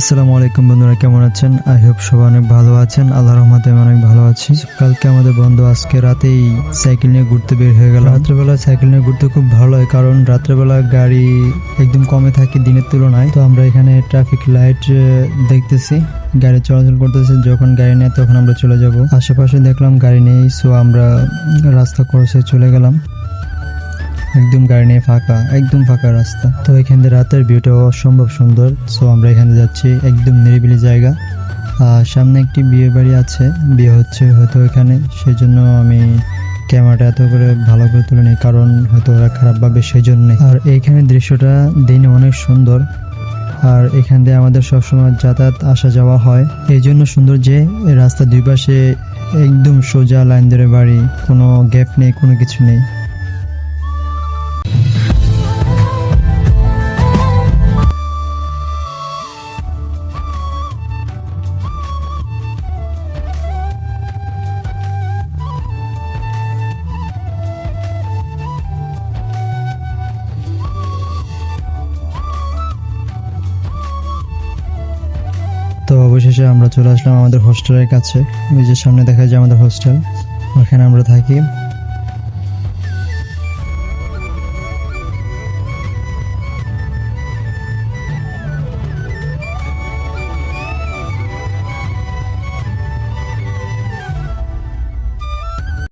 আসসালামু আলাইকুম বন্ধুরা, কেমন আছেন? আই হোপ সবাই অনেক ভালো আছেন। আল্লাহর রহমতে আমি অনেক ভালো আছি। কালকে আমাদের বন্ধু আজকে রাতেই সাইকেল নিয়ে ঘুরতে বের হয়ে গেল। রাত্রেবেলা সাইকেল নিয়ে ঘুরতে খুব ভালো হয়, কারণ রাত্রেবেলা গাড়ি একদম কমে থাকে দিনের তুলনায়। তো আমরা এখানে ট্রাফিক লাইট দেখতেছি, গাড়ি চলাচল করতেছে। যখন গাড়ি নেয় তখন আমরা চলে যাব। আশেপাশে দেখলাম গাড়ি নেই, সো আমরা রাস্তা ক্রসে চলে গেলাম। একদম গাড়ি নিয়ে ফাঁকা, একদম ফাঁকা রাস্তা। তো এখান থেকে রাতের ভিউটা অসম্ভব সুন্দর। সো আমরা এখানে যাচ্ছি, একদম নিরিবিলি জায়গা। সামনে একটি বিয়ে বাড়ি আছে, বিয়ে হচ্ছে হয়তো এখানে, সেই জন্য আমি ক্যামেরাটা এত করে ভালো করে তুলে নিই, কারণ হয়তো ওরা খারাপ ভাবে সেই জন্যে। আর এইখানে দৃশ্যটা দিনে অনেক সুন্দর। আর এখান দিয়ে আমাদের সবসময় যাতায়াত আসা যাওয়া হয়, এই জন্য সুন্দর যে রাস্তা দুই পাশে একদম সোজা লাইন ধরে বাড়ি, কোনো গ্যাপ নেই, কোনো কিছু নেই। তো অবশেষে আমরা চলে আসলাম আমাদের হোস্টেলের কাছে। ওই যে সামনে দেখা যায় আমাদের হোস্টেল, ওখানে আমরা থাকি।